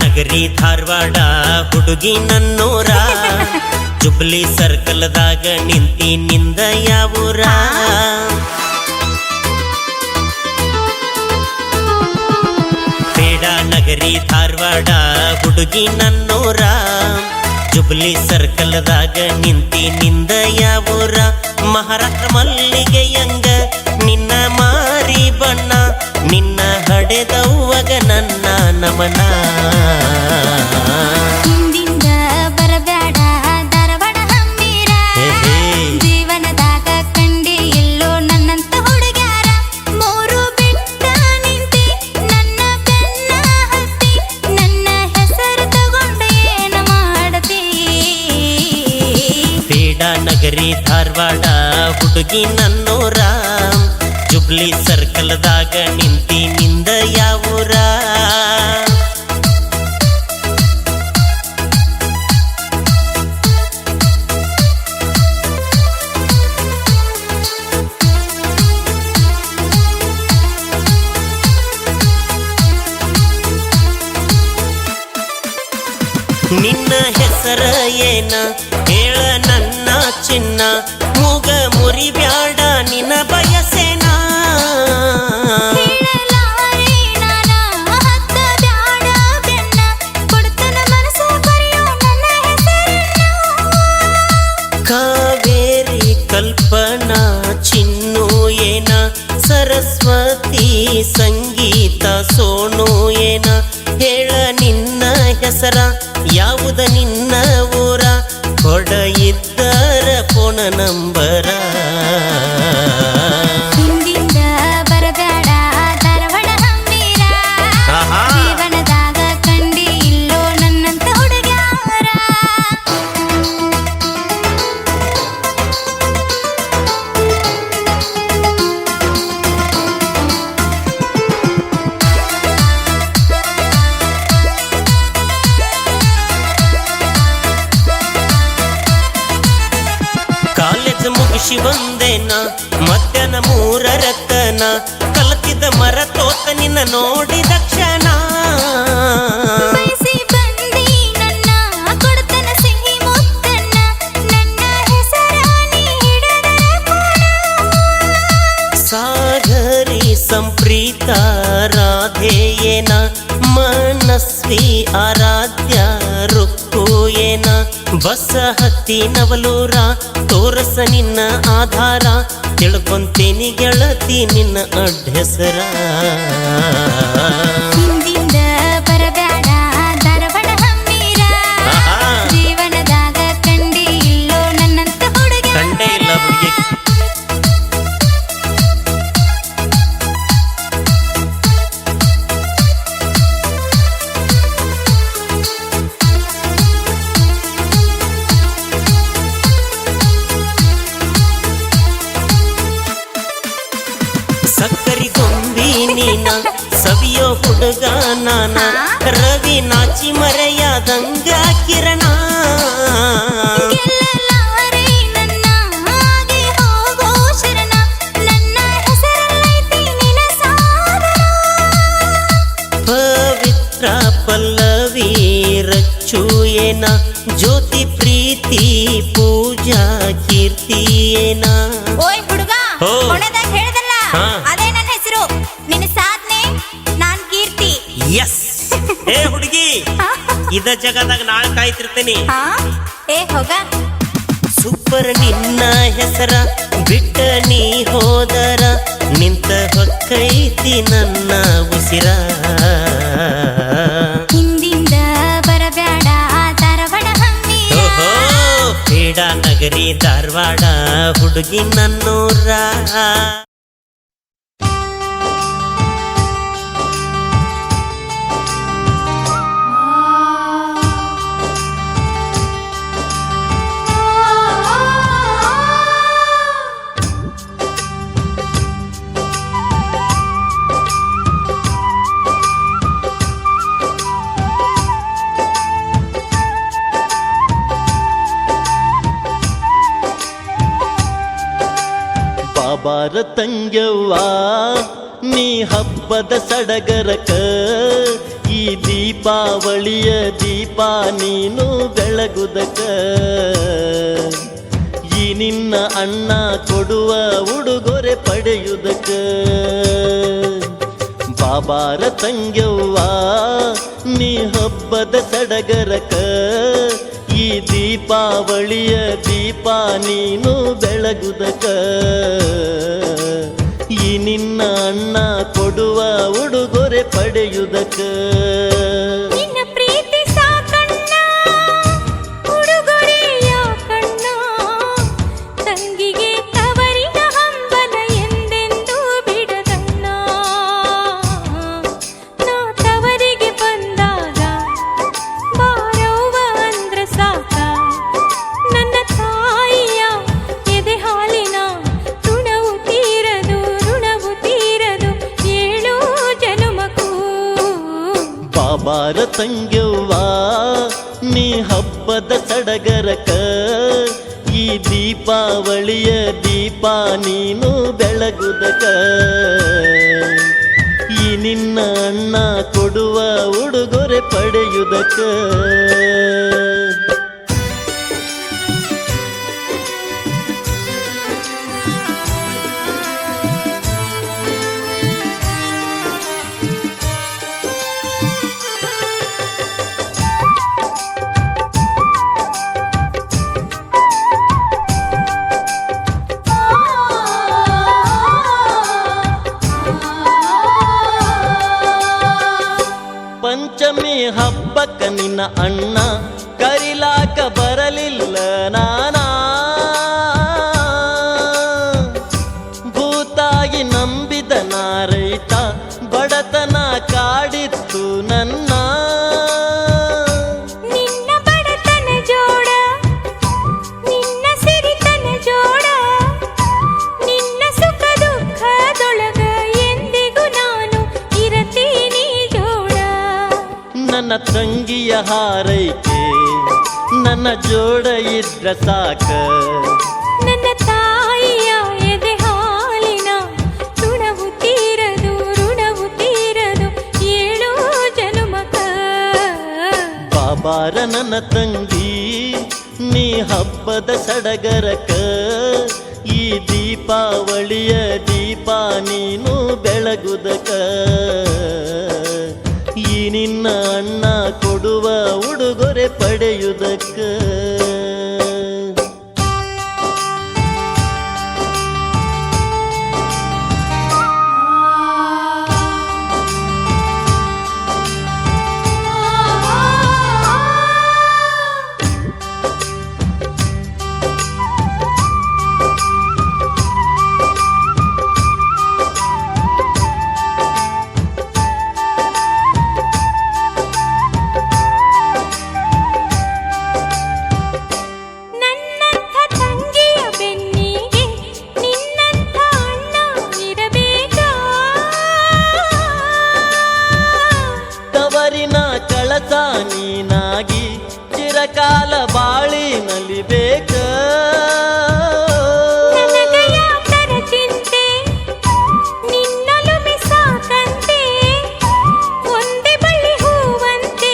ನಗರಿ ಧಾರವಾಡ ಹುಡುಗಿ ನನ್ನೂರ ಜುಬ್ಲಿ ಸರ್ಕಲ್ದಾಗ ನಿಂತಿ ನಿಂದ ಯಾವೂರ ಹುಡುಗಿ ನನ್ನೂರ ಜುಬ್ಲಿ ಸರ್ಕಲ್ದಾಗ ನಿಂದ ಯಾವೂರ ಮಹಾರಾಷ್ಟ್ರ ಮಲ್ಲಿಗೆಯಂಗ ನಿನ್ನ ಮಾರಿ ಬಣ್ಣ ನಿನ್ನ ಹಡೆದವ್ವಗ ನನ್ನ ನಮನ ಹಿಂದಿಂದ ಬರಬೇಡ ಧಾರವಾಡ ಹಂಬೀರ ಜೀವನದಾಗ ಕಂಡಿ ಎಲ್ಲೋ ನನ್ನಂತ ಹುಡುಗ್ಯಾರ ಮೂರು ಬಿಟ್ಟ ನಿಂತಿ ನನ್ನ ಬೆನ್ನ ಹತ್ತಿ ನನ್ನ ಹೆಸರು ತಗೊಂಡು ಏನ ಮಾಡತಿ ಪೇಡಾ ನಗರಿ ಧಾರವಾಡ ಹುಡುಗಿ ನನ್ನೂರ ಜುಬ್ಲಿ ಸರ್ಕಲ್ದಾಗ ನಿಂದ ಯಾವೂರ ನಿನ್ನ ಹೆಸರ ಏನ ಹೇಳ ನನ್ನ ಚಿನ್ನ ಮೂಗ ಮುರಿಬ್ಯಾಡ ನಿನ್ನ ಬಯಸೇನ ಹೇಳಲಾರೆ ನಾನ ಹತ್ತ ಬ್ಯಾಡ ಬೆನ್ನ ಕೊಡ್ತನ ಮನಸ್ಸು ಬರೆಯೋ ನನ್ನ ಹೆಸರನ್ನ ಕಾವೇರಿ ಕಲ್ಪನಾ ಚಿನ್ನು ಏನ ಸರಸ್ವತಿ ಸಂಗೀತ ಸೋನು ಏನ ಹೇಳ ನಿನ್ನ ಹೆಸರ ಯಾವುದು ನಿನ್ನ ಊರ ಕೊಡ ಇದ್ದರ ಫೋನ ನಂಬರ ಹಿಂದಿಂದ ಬರಬೇಡ ಧಾರವಾಡ ಹಂಬೀರ ಜೀವನದಾಗ ಕಂಡಿ ಇಲ್ಲೋ ನನ್ನಂತ ಹುಡುಗ್ಯಾರ ಕಾಲೇಜ್ ಮುಗಿಸಿ ಬಂದೇನ ಮಧ್ಯಾಹ್ನ 3 ಕಲತಿದ್ದ ಮರ ತೋತ ನಿನ್ನ ನೋಡಿದ ಕ್ಷಣ ಬಯಸಿ ಬಂದಿ ನನ್ನ ಕೊಡ್ತನ ಸಿಹಿ ಮುತ್ತನ್ನ ನನ್ನ ಹೆಸರ ನೀ ಹಿಡದ ಸಾಗರಿ ಸಂಪ್ರೀತ ರಾಧೆ ಏನ ಮನಸ್ವಿ ಆರಾಧ್ಯ ರುಕ್ಕು ಏನ ಬಸ ಹತ್ತಿ ನವಲೂರ ತೋರಸ ನಿನ್ನ ಆಧಾರ ತಿಳ್ಕೊಂತೇನಿ ಗೆಳತಿ ನಿನ್ನ ಅಡ್ಡೆಸರ ಹಿಂದಿಂದ ಬರಬೇಡ ಧಾರವಾಡ ಹಂಬೀರ ಜೀವನದಾಗ ಕಂಡಿ ಇಲ್ಲೋ ನನ್ನಂತ ಹುಡುಗ್ಯಾರ ಕಂಡೇ ಇಲ್ಲ ಹುಡುಗಿ ಸಕ್ಕರಿ ಗೊಂಬಿ ನೀನ ಸವಿಯೋ ಹುಡುಗ ನಾನ ರವಿ ನಾಚಿ ಮರೆಯಾದಂಗ ಕಿರಣ ಗೆಲ್ಲಲಾರೆ ನನ್ನ ಹಾಗೆ ಹೋಗೋ ಶರಣ ನನ್ನ ಹೆಸರಲ್ಲೈತಿ ನಿನ್ನ ಸಾಗರ ಪವಿತ್ರ ಪಲ್ಲವಿ ರಚ್ಚು ಏನ ಜ್ಯೋತಿ ಪ್ರೀತಿ ಪೂಜಾ ಕೀರ್ತಿ ಏನ ಓಯ್ ಹುಡುಗ ಓ. ಕೊನೆದಾಗ ಹೇಳ್ದಲ್ಲ ಹಾ. ಅದೇ ನನ್ನ ಹೆಸರು ನಿನ್ನ ಸಾಧನೆ ನಾನ್ ಕೀರ್ತಿ ಎಸ್ ಏ ಹುಡುಗಿ ಇದ ಜಗದಾಗ ನಾಳೆ ಕಾಯ್ತಿರ್ತೇನೆ ಹಾ ಏ ಹೋಗ ಸೂಪರ್ ನಿನ್ನ ಹೆಸರ ಬಿಟ್ಟ ನೀ ಹೋದರ ನಿಂತ ಹೊಕ್ಕೈತಿ ನನ್ನ ಉಸಿರ ಹಿಂದಿಂದ ಬರಬೇಡ ಧಾರವಾಡ ಹಂಬೀರ ಓಹೋ ಪೇಡಾ ನಗರಿ ಧಾರವಾಡ ಹುಡುಗಿ ನನ್ನೂರ ಬಾಬಾರ ತಂಗ್ಯವ್ವ ನೀ ಹಬ್ಬದ ಸಡಗರಕ ಈ ದೀಪಾವಳಿಯ ದೀಪ ನೀನು ಬೆಳಗುದಕ ಈ ನಿನ್ನ ಅಣ್ಣ ಕೊಡುವ ಉಡುಗೊರೆ ಪಡೆಯುವುದಕ ಬಾಬಾರ ತಂಗ್ಯವ್ವ ನೀ ಹಬ್ಬದ ಸಡಗರಕ ಈ ದೀಪಾವಳಿಯ ದೀಪ ನೀನು ಬೆಳಗುದಕ ಈ ನಿನ್ನ ಅಣ್ಣ ಕೊಡುವ ಉಡುಗೊರೆ ಪಡೆಯುವುದಕ ನಿನ್ನ ಪ್ರೀತಿ ಸಾಕಣ್ಣ ಉಡುಗೊರೆ ಯಾಕಣ್ಣ ತಂಗಿಗೆ ತವರಿನ ಹಂಬಲ ಎಂದೆಂದೂ ಬಿಡದಣ್ಣ ನಾ ತವರಿಗೆ ಬಂದಾಗ ಬಾರವ್ವ ಅಂದ್ರ ಸಾಕ ನನ್ನ ತಾಯಿಯ ಎದೆ ಹಾಲಿನ ಋಣವು ತೀರದು ಏಳು ಜನುಮಕ್ಕೂ ಬಾಬಾರ ತಂಗ್ಯವ್ವ ನೀ ಹಬ್ಬದ ಸಡಗರಕ ಈ ದೀಪಾವಳಿಯ ದೀಪ ನೀನು ಬೆಳಗುದಕ ಈ ನಿನ್ನ ಅಣ್ಣ ಕೊಡುವ ಉಡುಗೊರೆ ಪಡೆಯುವುದಕ ಪಂಚಮಿ ಹಬ್ಬಕ್ಕ ನಿನ್ನ ಅಣ್ಣ ಕರಿಲಾಕ ಬರಲಿಲ್ಲ ನಾನಾ ಭೂತಾಗಿ ನಂಬಿದ ನಾರೈತ ಬಡತನ ಕಾಡಿತ್ತು ನನ್ನ ನಿನ್ನ ಬಡತನ ಜೋಡ ನಿನ್ನ ಸಿರಿತನ ಜೋಡ ನಿನ್ನ ಸುಖ ದುಃಖದೊಳಗ ಎಂದಿಗೂ ನಾನು ಇರತೀನಿ ಜೋಡ ನನ್ನ ತಂಗಿಯ ಹಾರೈಕೆ ನನ್ನ ಜೋಡ ಇದ್ರ ಸಾಕ ನನ್ನ ತಾಯಿಯ ಎದೆ ಹಾಲಿನ ಋಣವು ತೀರದು ಏಳು ಜನುಮಕ ಬಾಬಾರ ನನ್ನ ತಂಗಿ ನೀ ಹಬ್ಬದ ಸಡಗರಕ ಈ ದೀಪಾವಳಿಯ ದೀಪ ನೀನು ಬೆಳಗುದಕ ಈ ನಿನ್ನ ಅಣ್ಣ ಕೊಡುವ ಉಡುಗೊರೆ ಪಡೆಯುವುದಕ್ಕ ನನ್ನಂಥ ತಂಗಿಯ ಬೆನ್ನಿಗೆ ನಿನ್ನಂಥ ಅಣ್ಣ ಇರಬೇಕಾ ತವರಿನ ಕಳಸ ನೀನಾಗಿ ಚಿರಕಾಲ ಬಾಳಿ ನಲಿಬೇಕ ನನಗ ಯಾಕರ ಚಿಂತೆ ನಿನ್ನೊಲುಮೆ ಸಾಕಂತೆ ಒಂದೇ ಬಳ್ಳಿ ಹೂವಂತೆ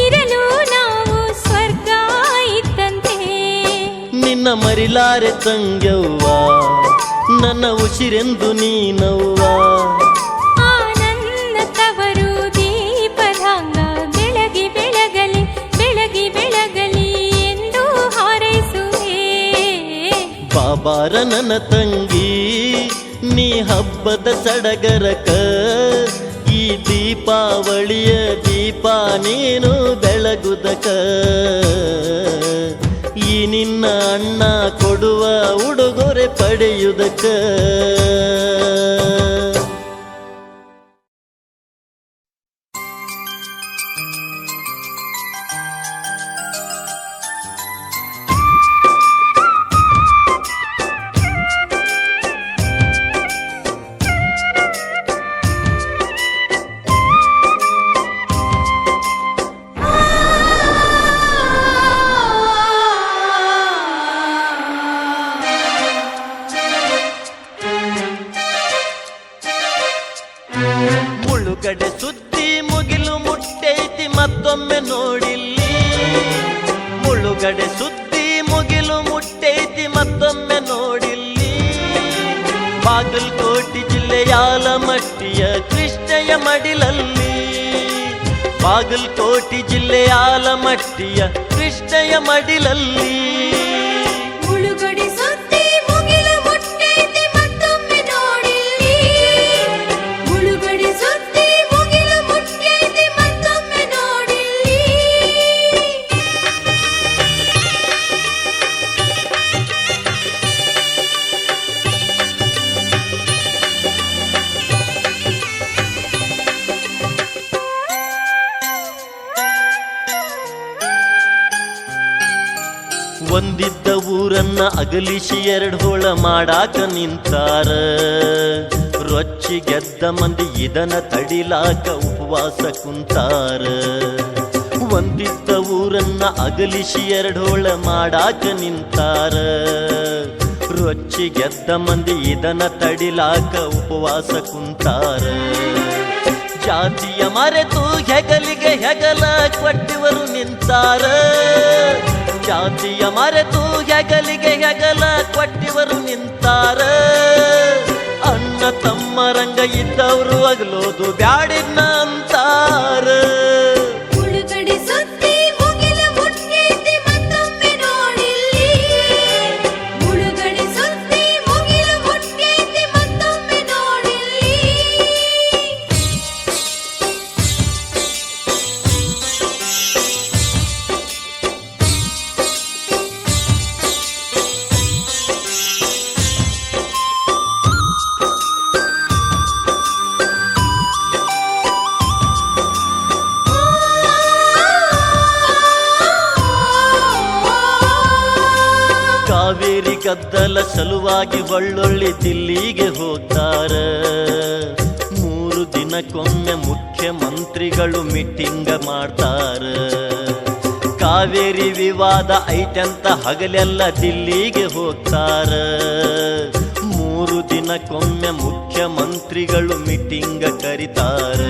ಇರಲು ನಾವು ಸ್ವರ್ಗ ಇದ್ದಂತೆ ನಿನ್ನ ಮರಿಲಾರೆ ತಂಗ್ಯವ್ವ ನನ್ನ ಉಸಿರೆಂದು ನೀನವ್ವ ಆ ನನ್ನ ತವರು ದೀಪದಾಂಗ ಬೆಳಗಿ ಬೆಳಗಲಿ ಎಂದು ಹಾರೈಸುವೆ ಬಾಬಾರ ನನ್ನ ತಂಗಿ ನೀ ಹಬ್ಬದ ಸಡಗರಕ ಈ ದೀಪಾವಳಿಯ ದೀಪ ನೀನು ಬೆಳಗುದಕ ಈ ನಿನ್ನ ಅಣ್ಣ ಕೊಡುವ ಉಡುಗೊರೆ ಪಡೆಯುವುದಕ ಮುಳುಗಡೆ ಸುದ್ದಿ ಮುಗಿಲು ಮುಟ್ಟೈತಿ ಮತ್ತೊಮ್ಮೆ ನೋಡಿಲ್ಲಿ ಮುಳುಗಡೆ ಸುದ್ದಿ ಮುಗಿಲು ಮುಟ್ಟೈತಿ ಮತ್ತೊಮ್ಮೆ ನೋಡಿಲ್ಲಿ ಬಾಗಲಕೋಟೆ ಜಿಲ್ಲೆಯ ಆಲಮಟ್ಟಿಯ ಕೃಷ್ಣಯ್ಯ ಮಡಿಲಲ್ಲಿ ಬಾಗಲಕೋಟೆ ಜಿಲ್ಲೆಯ ಆಲಮಟ್ಟಿಯ ಕೃಷ್ಣಯ್ಯ ಮಡಿಲಲ್ಲಿ ಮುಳುಗಡೆ ಸುದ್ದಿ ಮುಗಿಲು ಮುಟ್ಟೈತಿ ಮತ್ತೊಮ್ಮೆ ನೋಡಿಲ್ಲಿ. ಮುಳುಗಡೆ ಸುದ್ದಿ ಮುಗಿಲು ಮುಟ್ಟೈತಿ ಮತ್ತೊಮ್ಮೆ ನೋಡಿಲ್ಲಿ. ಒಂದಿದ್ದ ಊರನ್ನ ಅಗಲಿಸಿ ಎರಡು ಹೋಳ ಮಾಡಾಕ ನಿಂತಾರ. ರೊಚ್ಚಿ ಗೆದ್ದ ಮಂದಿ ಇದನ್ನ ತಡಿಲಾಕ ಉಪವಾಸ ಕುಂತಾರ. ಒಂದಿದ್ದ ಊರನ್ನ ಅಗಲಿಸಿ ಎರಡು ಹೋಳ ಮಾಡಾಕ ನಿಂತಾರ. ರೊಚ್ಚಿ ಗೆದ್ದ ಮಂದಿ ಇದನ್ನ ತಡಿಲಾಕ ಉಪವಾಸ ಕುಂತಾರ. ಜಾತಿಯ ಮರೆತು ಹೆಗಲಿಗೆ ಹೆಗಲ ಕೊಟ್ಟಿವರು ನಿಂತಾರ. ಜಾತಿಯ ಮರೆತು ಹೆಗಲಿಗೆ ಹೆಗಲ ಕೊಟ್ಟಿವರು ನಿಂತಾರ. ಅಣ್ಣ ತಮ್ಮ ರಂಗ ಇದ್ದವರು ಅಗಲೋದು ಬ್ಯಾಡಿನ ಅಂತಾರ. ಮುಳುಗಡೆ ಸುದ್ದಿ ಮುಗಿಲು ಮುಟ್ಟೈತಿ ಮತ್ತೊಮ್ಮೆ ನೋಡಿಲ್ಲಿ. ಮುಳುಗಡೆ ಸುದ್ದಿ ಮುಗಿಲು ಮುಟ್ಟೈತಿ ಮತ್ತೊಮ್ಮೆ ನೋಡಿಲ್ಲಿ. ಕಾವೇರಿ ಗದ್ದಲ ಸಲುವಾಗಿ ಒಳ್ಳೊಳ್ಳೆ ದಿಲ್ಲಿಗೆ ಹೋಗ್ತಾರ. 3 ದಿನಕ್ಕೊಮ್ಮೆ ಮುಖ್ಯಮಂತ್ರಿಗಳು ಮೀಟಿಂಗ್ ಮಾಡ್ತಾರ. ಕಾವೇರಿ ವಿವಾದ ಐತಂತ ಹಗಲೆಲ್ಲ ದಿಲ್ಲಿಗೆ ಹೋಗ್ತಾರ. 3 ದಿನಕ್ಕೊಮ್ಮೆ ಮುಖ್ಯಮಂತ್ರಿಗಳು ಮೀಟಿಂಗ್ ಕರಿತಾರ.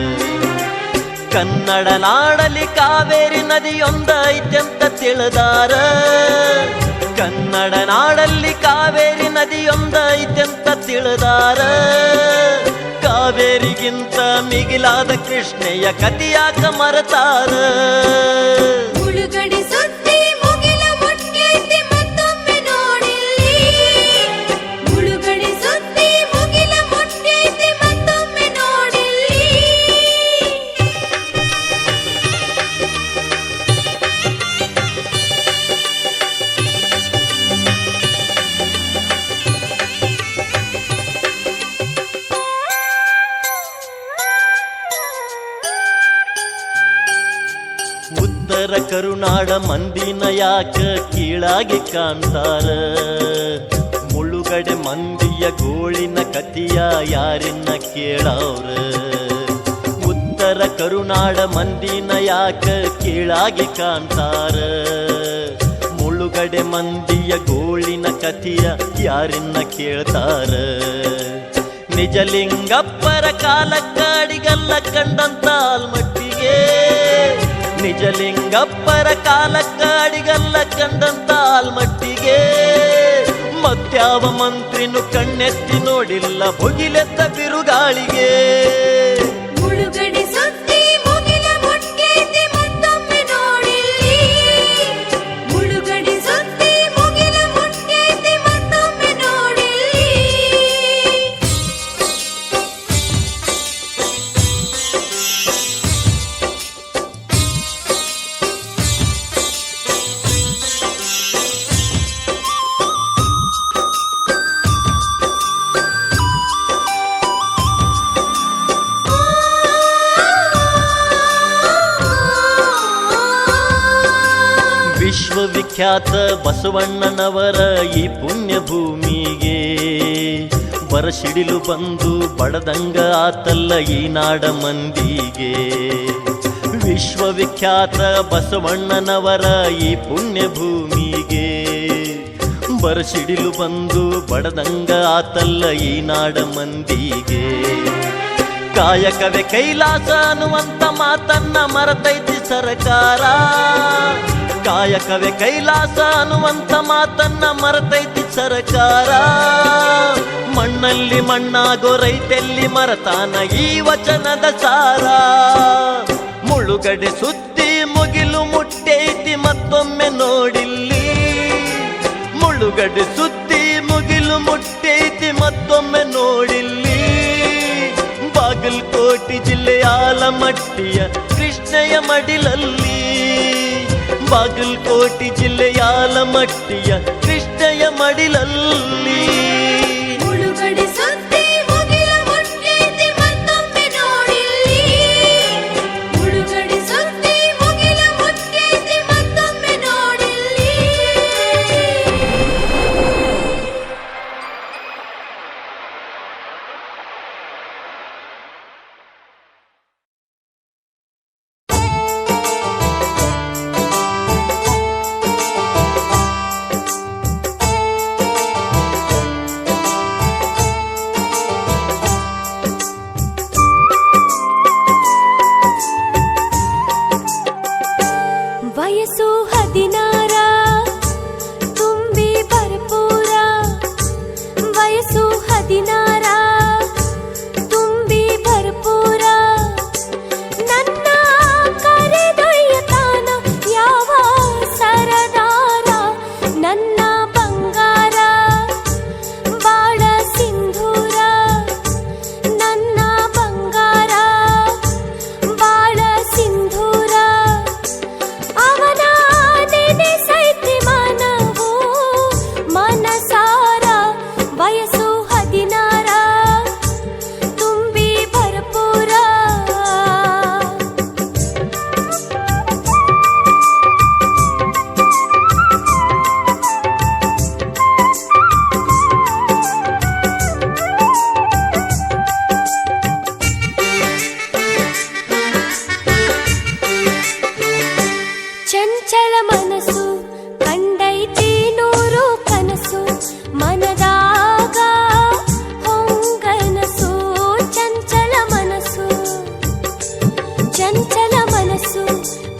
ಕನ್ನಡ ನಾಡಲ್ಲಿ ಕಾವೇರಿ ನದಿಯೊಂದ ಐತಂತ ತಿಳಿದಾರ. ಕನ್ನಡ ನಾಡಲ್ಲಿ ಕಾವೇರಿ ನದಿಯೊಂದ ಐತಂತ ತಿಳಿದಾರ. ಕಾವೇರಿಗಿಂತ ಮಿಗಿಲಾದ ಕೃಷ್ಣಯ್ಯ ಕತಿಯಾಕ ಮರತಾರ. ಮುಳುಗಡೆ ಸುದ್ದಿ ಮುಗಿಲು ಮುಟ್ಟೈತಿ ಮತ್ತೊಮ್ಮೆ ನೋಡಿಲ್ಲಿ. ಮುಳುಗಡೆ ಸುದ್ದಿ ಮುಗಿಲು ಮುಟ್ಟೈತಿ ಮತ್ತೊಮ್ಮೆ ನೋಡಿಲ್ಲಿ. ಉತ್ತರ ಕರುನಾಡ ಮಂದಿನ ಯಾಕ ಕೀಳಾಗಿ ಕಾಣ್ತಾರ. ಮುಳುಗಡೆ ಮಂದಿಯ ಗೋಳಿನ ಕತಿಯ ಯಾರಿನ್ನ ಕೇಳವ್ರ. ಉತ್ತರ ಕರುನಾಡ ಮಂದಿನ ಯಾಕ ಕೀಳಾಗಿ ಕಾಣ್ತಾರ. ಮುಳುಗಡೆ ಮಂದಿಯ ಗೋಳಿನ ಕತಿಯ ಯಾರಿನ್ನ ಕೇಳ್ತಾರ. ನಿಜಲಿಂಗಪ್ಪರ ಕಾಲಕ್ಕಾಡಿಗಲ್ಲ ಕಂಡಂತ ಆಲ್ಮಟ್ಟಿಗೆ. ನಿಜಲಿಂಗಪ್ಪರ ಕಾಲಕ್ಕಾಡಿಗಲ್ಲ ಕಂಡಂತ ಆಲ್ಮಟ್ಟಿಗೆ. ಮತ್ಯಾವ ಮಂತ್ರಿನು ಕಣ್ಣೆತ್ತಿ ನೋಡಿಲ್ಲ ಭುಗಿಲೆತ್ತ ಬಿರುಗಾಳಿಗೆ. ಮುಳುಗಡೆ ಸುದ್ದಿ ಮುಗಿಲು ಮುಟ್ಟೈತಿ ಮತ್ತೊಮ್ಮೆ ನೋಡಿಲ್ಲಿ. ಮುಳುಗಡೆ ಸುದ್ದಿ ಮುಗಿಲು ಮುಟ್ಟೈತಿ ಮತ್ತೊಮ್ಮೆ ನೋಡಿಲ್ಲಿ. ವಿಶ್ವವಿಖ್ಯಾತ ಬಸವಣ್ಣನವರ ಈ ಪುಣ್ಯ ಭೂಮಿಗೆ ಬರಸಿಡಿಲು ಬಂದು ಬಡದಂಗ ಆತಲ್ಲ ಈ ನಾಡ ಮಂದಿಗೆ. ವಿಶ್ವವಿಖ್ಯಾತ ಬಸವಣ್ಣನವರ ಈ ಪುಣ್ಯ ಭೂಮಿಗೆ ಬರಸಿಡಿಲು ಬಂದು ಬಡದಂಗ ಆತಲ್ಲ ಈ ನಾಡ ಮಂದಿಗೆ. ಕಾಯಕವೇ ಕೈಲಾಸ ಅನ್ನುವಂತ ಮಾತನ್ನ ಮರೆತೈತಿ ಸರ್ಕಾರ. ಕಾಯಕವೇ ಕೈಲಾಸ ಅನ್ನುವಂತ ಮಾತನ್ನ ಮರೆತೈತಿ ಸರ್ಕಾರ. ಮಣ್ಣಲ್ಲಿ ಮಣ್ಣಾಗೋ ರೈತೆಲ್ಲಿ ಮರತಾನ ಈ ವಚನದ ಸಾರ. ಮುಳುಗಡೆ ಸುದ್ದಿ ಮುಗಿಲು ಮುಟ್ಟೈತಿ ಮತ್ತೊಮ್ಮೆ ನೋಡಿಲ್ಲಿ. ಮುಳುಗಡೆ ಸುದ್ದಿ ಮುಗಿಲು ಮುಟ್ಟೈತಿ ಮತ್ತೊಮ್ಮೆ ನೋಡಿಲ್ಲಿ. ಬಾಗಲಕೋಟೆ ಜಿಲ್ಲೆಯ ಆಲಮಟ್ಟಿಯ ಕೃಷ್ಣಯ್ಯ ಮಡಿಲಲ್ಲಿ. ಬಾಗಲಕೋಟೆ ಜಿಲ್ಲೆಯ ಆಲಮಟ್ಟಿಯ ಕೃಷ್ಣಯ್ಯ ಮಡಿಲಲ್ಲಿ. ಮುಳುಗಡೆ ಸುದ್ದಿ ಮುಗಿಲು ಮುಟ್ಟೈತಿ ಮತ್ತೊಮ್ಮೆ ನೋಡಿಲ್ಲಿ. ಮುಳುಗಡೆ ಸುದ್ದಿ ಮುಗಿಲು ಮುಟ್ಟೈತಿ ಮತ್ತೊಮ್ಮೆ ನೋಡಿಲ್ಲಿ. ವಯಸ್ಸು 16 ತುಂಬಿ ಭರಪೂರ. ವಯಸ್ಸು 16 ತುಂಬಿ ಭರಪೂರ. ನನ್ನ ಕರೆದೊಯ್ಯತಾನ ಯಾವ ಸರದಾರ. ನನ್ನ ಬಂಗಾರ ಬಾಳ ಸಿಂಧೂರ. ನನ್ನ ಬಂಗಾರ ಬಾಳ ಸಿಂಧೂರ. ಅವನ ನೆನೆಸೈತಿ ಮನವು ಮನಸಾರ. ವಯಸ್ಸು 16 ತುಂಬಿ ಭರಪೂರ. ಚಂಚಲ ಮನಸ್ಸು ಕಂಡೈತಿ 100 ಕನಸು. ಮನದಾಗ ಹೊಂಗನಸು. ಚಂಚಲ ಮನಸ್ಸು ಚಂಚಲ ಮನಸ್ಸು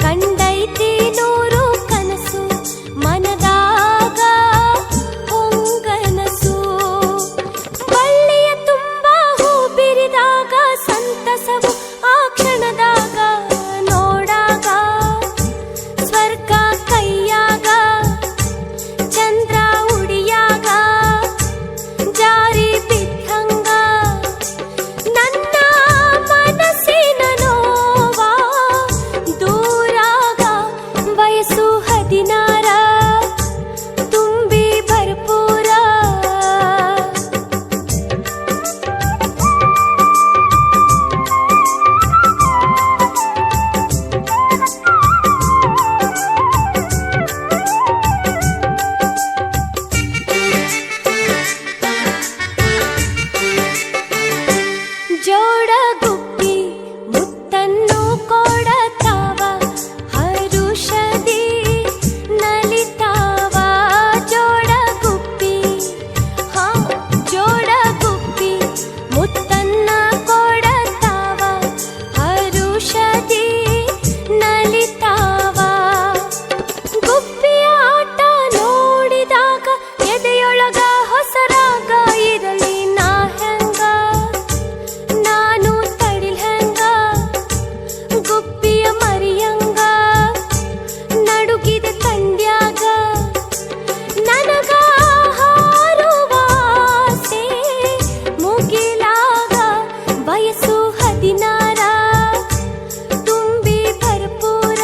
ಕಂಡೈತಿ 100 ಕನಸು. ಮನದಾಗ ಹೊಂಗನಸು. ಬಳ್ಳಿಯ ತುಂಬ ಹೂ ಬಿರಿದಾಗ ಸಂತಸವು ಆ ಕ್ಷಣದಾಗ ನೋಡಾಗ. ಸ್ವರ್ಗ ಕೈಯಾಗ ಚಂದ್ರ ಉಡಿಯಾಗ ಜಾರಿ ಬಿದ್ದಂಗ. ನನ್ನ ಮನಸ್ಸಿನ ನೋವ ದೂರಾಗ. ವಯಸ್ಸು 16 ತುಂಬಿ ಭರಪೂರ. ಜೋಡ ಗುಬ್ಬಿ ಮುತ್ತನ್ನು ಕೊಡತಾವ. ಹರುಷದಿ ನಲಿತಾವ. ಜೋಡ ಗುಬ್ಬಿ ಜೋಡ ಗುಬ್ಬಿ ಮುತ್ತನ್ನ ಕೊಡತಾವ. ಹರುಷದಿ ನಲಿತಾವ. ಗುಬ್ಬಿಯ ಆಟ ನೋಡಿದಾಗ ಎದೆಯೊಳಗ ಹೊಸರಾಗ. ಇರಲಿ ನಾ ಹೆಂಗ ನಾನು ತಡಿಲ್ ಹೆಂಗ. ಗುಬ್ಬಿಯ ಮರಿಯಂಗ ನಡುಗಿದ ತಂಡ್ಯಾಗ. ನನಗ ಹಾರುವ ಆಸೆ ಮುಗಿಲಾಗ. ವಯಸ್ಸು 16 ತುಂಬಿ ಭರಪೂರ.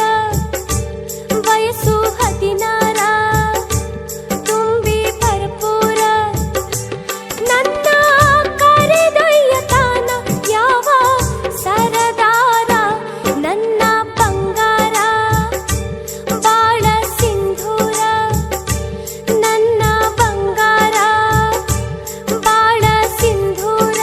ವಯಸ್ಸು 16 ತುಂಬಿ ಭರಪೂರ. ನನ್ನ ಕರೆದೊಯ್ಯತಾನ ಯಾವ ಸರದಾರ. ನನ್ನ ಬಂಗಾರ ಬಾಳ ಸಿಂಧೂರ. ನನ್ನ ಬಂಗಾರ ಬಾಳ ಸಿಂಧೂರ.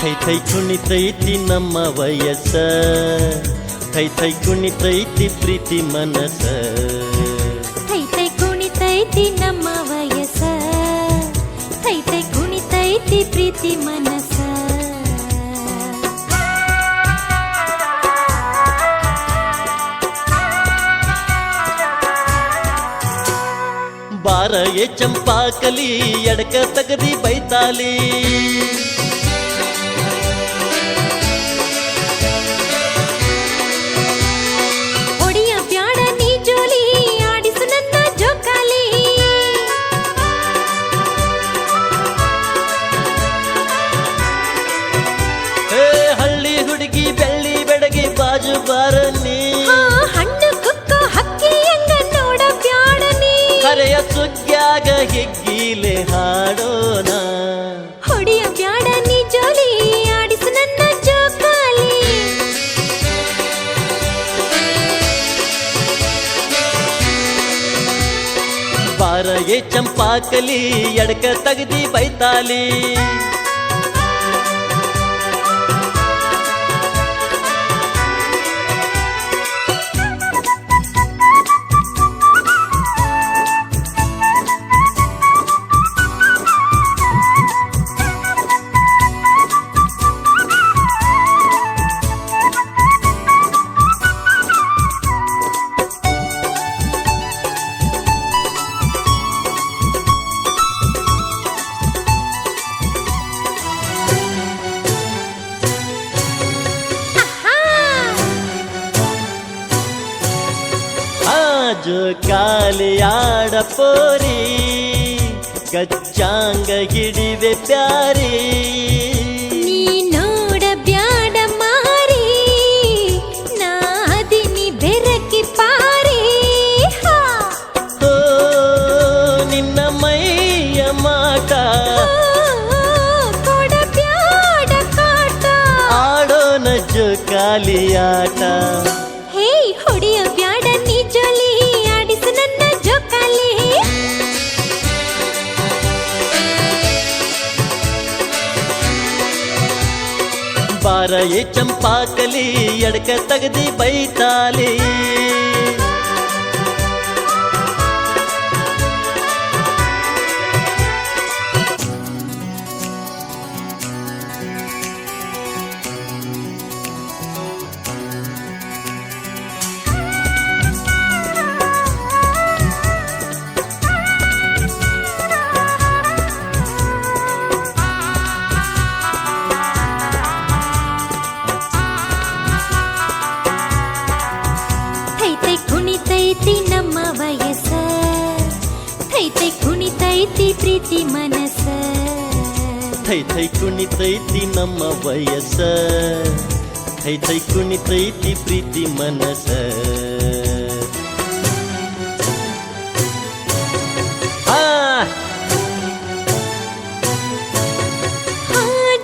ಥೈ ಥೈ ಕುಣಿತೈತಿ ನಮ್ಮ ವಯಸ್ಸ. ಥೈ ಥೈ ಕುಣಿತೈತಿ ಪ್ರೀತಿ ಮನಸ ಥೈ ಥೈ ಕುಣಿತೈತಿ ನಮ್ಮ ವಯಸ್ಸ ಥೈ ಥೈ ಕುಣಿತೈತಿ ಪ್ರೀತಿ ಮನಸ ಬಾರಯೇ ಚಂಪಾಕಲಿ ಎಡಕ ತಗದಿ ಬೈತಾಲಿ ಒಡಿಯ ಬ್ಯಾಡ ನೀ ಜೋಲಿ ಆಡಿಸು ನನ್ನ ಜೋಕಾಲಿ ಹೇ ಹಳ್ಳಿ ಹುಡುಗಿ ಬೆಳ್ಳಿ ಬೆಡಗಿ ಬಾಜು ಬಾರನಿ ಹಣ್ಣು ಕುಕ್ಕೋ ಹಕ್ಕಿ ಎಂಗ ನೋಡ ಬ್ಯಾಡ ನೀ ಹರೆಯ ಸುಗ್ಗ್ಯಾಗ ಹಿಗ್ಗಿಲೆ ಹಾಡೋಣ ಹೊಡಿಯ ಬ್ಯಾಡ ನೀ ಜೋಲಿ ಆಡಿಸು ನನ್ನ ಜೋಕಾಲಿ ಬಾರಯೇ ಚಂಪಾಕಲಿ ಎಡಕ ತಗದಿ ಬೈತಾಲಿ ಕಾಲಿಯಾಡ ಪೋರಿ ಗಚ್ಚಾಂಗ ಹಿಡಿವೆ ಪ್ಯಾರಿ ನೀ ನೋಡ ಬ್ಯಾಡ ಮಾರಿ ನಾದಿನಿ ಬೆರಕಿ ಪಾರಿ ಓ ನಿನ್ನ ಮೈಯ ಮಾಟ ಕೊಡ ಬ್ಯಾಡ ಕಾಟ ಆಡೋನ ಜೋಕಾಲಿಯಾಟ ಹೇ ಹೊಡಿಯ ಬ್ಯಾಡ ನೀ ಜೋಲಿ ಆಡಿಸು ನನ್ನ ಜೋಕಾಲಿ ಬಾರಯೇ ಚಂಪಾಕಲಿ ಎಡಕ ತಗದಿ ಬೈತಾಲಿ ಥೈ ಥೈ ಕುಣಿತೈತಿ ನಮ್ಮ ವಯಸ್ಸ ಥೈ ಥೈ ಕುಣಿತೈತಿ ಪ್ರೀತಿ ಮನಸ್ಸ ಥೈ ಥೈ ಕುಣಿತೈತಿ ನಮ್ಮ ವಯಸ್ಸ ಥೈ ಥೈ ಕುಣಿತೈತಿ ಪ್ರೀತಿ ಮನಸ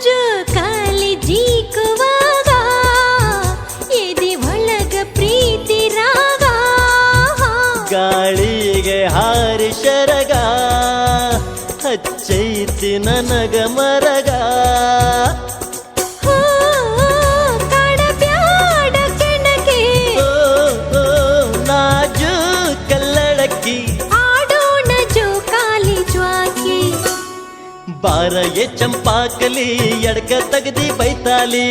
ಜೋಕಾಲಿ ಜೀಕುವಾಗ ಎದೆ ಒಳಗ ಪ್ರೀತಿ ರಾಗ ಗಾಳಿಗೆ ಹಾರಿ ಶರಗ ಹಚ್ಚೈತಿ ನನಗ ಮರಗ ಕಾಡ ಬ್ಯಾಡ ಕೆಣಕೆ ಓ ನಾಜು ಕಲ್ಲಡಕ್ಕಿ ಆಡೋಣ ಜೋಕಾಲಿ ಜ್ವಾಕಿ ಬಾರಯೇ ಚಂಪಾಕಲಿ ಎಡಕ ತಗದಿ ಬೈತಾಲಿ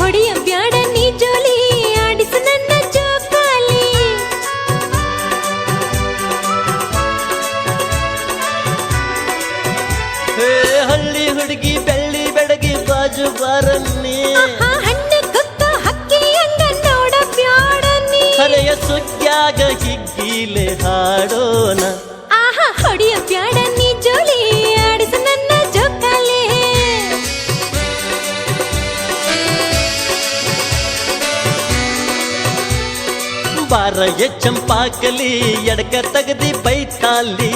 ಹೊಡಿಯ ಬ್ಯಾಡ ನೀ ಜೋಲಿ ಆಡಿಸು ನನ್ನ ಜೋಕಾಲಿ ಹೇ ಹಳ್ಳಿ ಹುಡುಗಿ ಬೆಳ್ಳಿ ಬೆಡಗಿ ಬಾಜು ಬಾರನ್ನಿ ಹಣ್ಣು ಕುಕ್ಕೋ ಹಕ್ಕಿ ಎಂಗ ನೋಡ ಬ್ಯಾಡ ನೀ ಹರೆಯ ಸುಗ್ಗ್ಯಾಗ ಹಿಗ್ಗಿಲೆ ಹಾಡೋಣ ಆಹಾ ಹೊಡಿಯ ಬ್ಯಾಡ ನೀ ಜೋಲಿ ಆಡಿಸು ನನ್ನ ಜೋಕಾಲಿ ಬಾರಯೇ ಚಂಪಾಕಲಿ ಎಡಕ ತಗದಿ ಬೈತಾಲಿ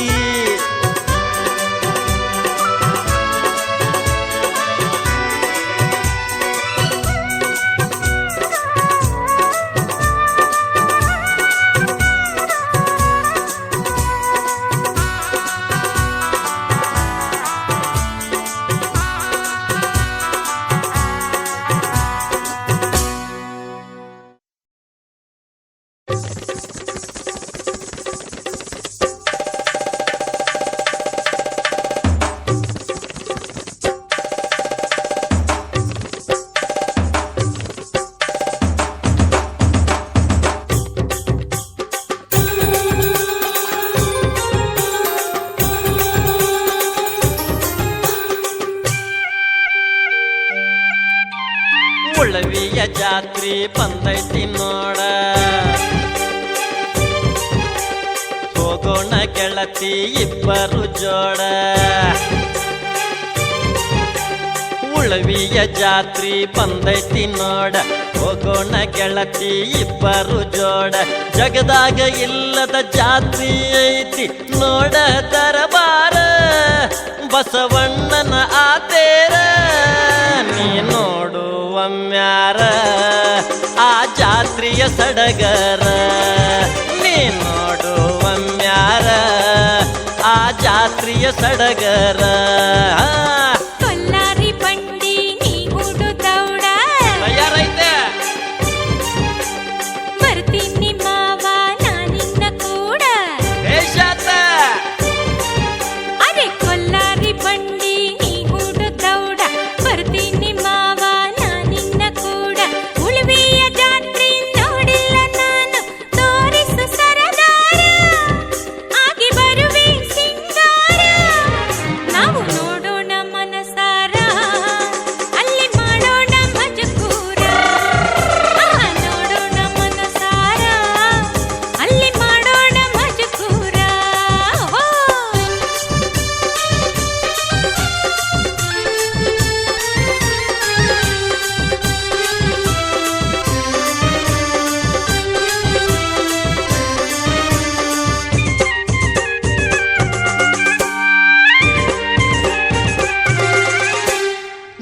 ಜಾತ್ರಿ ಬಂದೈತಿ ನೋಡ ಹೋಗೋಣ ಗೆಳತಿ ಇಬ್ಬರು ಜೋಡ ಉಳವಿಯ ಜಾತ್ರಿ ಬಂದೈತಿ ನೋಡ ಹೋಗೋಣ ಗೆಳತಿ ಇಬ್ಬರು ಜೋಡ ಜಗದಾಗ ಇಲ್ಲದ ಜಾತ್ರಿ ಐತಿ ನೋಡ ದರಬಾರ ಬಸವಣ್ಣನ ಆತೇರ ನೀ ನೋಡುವಮ್ಯಾರ ಆ ಜಾತ್ರೆಯ ಸಡಗರ ನೀ ನೋಡುವಮ್ಯಾರ ಆ ಜಾತ್ರೆಯ ಸಡಗರ ಕೊಲ್ಲಾರಿ ಬಂಡಿ ನೀ ಹೂಡು ದೌಡ ತಯಾರೈತೆ ಬರ್ತೀನಿ ಮಾವ ನಾನಿನ್ನ ಕೂಡ ದೇಶಾತ ಅರೆ ಕೊಲ್ಲಾರಿ ಬಂಡಿ ನೀ ಹೂಡು ದೌಡ ಬರ್ತೀನಿ ಮಾವ ನಾನಿನ್ನ ಕೂಡ ಉಳುವಿಯ ಜಾತ್ರೆ ನೋಡಿಲ್ಲ ನಾನು ತೋರಿಸು ಸರದಾರ ಆಗಿ ಬರುವೆ ಸಿಂಗಾರ ನಾವು ನೋಡೋಣ ಮನಸಾರ ಅಲ್ಲಿ ಮಾಡೋಣ ಮಜಕೂರ ನೋಡೋಣ ಮನಸಾರ ಅಲ್ಲಿ ಮಾಡೋಣ ಮಜಕೂರ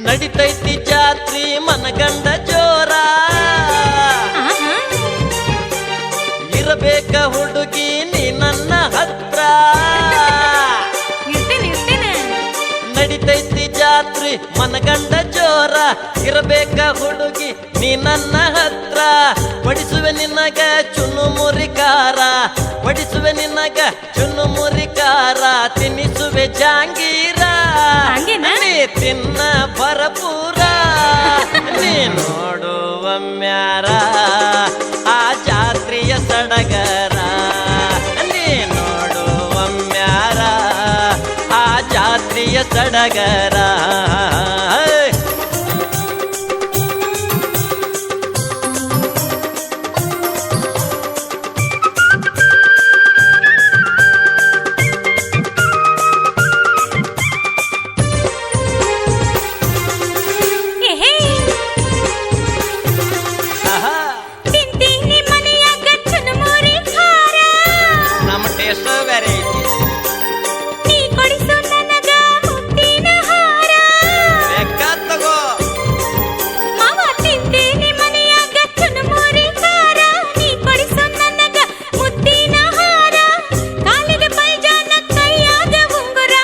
ನಡಿತೈತಿ ಜಾತ್ರಿ ಮನಗಂಡ ಜೋರ ಇರಬೇಕ ಹುಡುಗಿ ನೀ ನನ್ನ ಹತ್ರ ಇರ್ತೇನೆ ನಡಿತೈತಿ ಜಾತ್ರಿ ಮನಗಂಡ ಜೋರ ಇರಬೇಕ ಹುಡುಗಿ ನೀ ನನ್ನ ಹತ್ರ ಬಡಿಸುವೆ ನಿನ್ನಗ ಚುನ್ನು ಮುರಿಕಾರ ಬಡಿಸುವೆ ನಿನ್ನಗ ಚುನ್ನು ಮುರಿಕಾರ ತಿನ್ನಿಸುವೆ ಜಾಂಗೀರ ಹಂಗೇನಾ? ನೀ ತಿನ್ನ ಭರಪೂರ ನೀ ನೋಡುವಮ್ಯಾರ ಆ ಜಾತ್ರೆಯ ಸಡಗರ ನೀ ನೋಡುವಮ್ಯಾರ ಆ ಜಾತ್ರೆಯ ಸಡಗರ ಏಹೇ ಆಹಾ, ತಿಂತೀನಿ ಮನೆಯಾಗ ಚುನುಮುರಿ ಖಾರ ನಮ್ಮ ಟೇಸ್ಟ್ ಬೇರೆ ಐತಿ ನೀ ಕೊಡಿಸು ನನಗ ಮುತ್ತಿನ ಹಾರ ಬೇಕಾ ತಗೋ ಮಾವ ತಿಂತೀನಿ ಮನೆಯಾಗ ಚುನುಮುರಿ ಖಾರ ನೀ ಕೊಡಿಸು ನನಗ ಮುತ್ತಿನ ಹಾರ ಕಾಲಿಗೆ ಪೈಜಾನ ಕೈಯಾಗ ಉಂಗುರ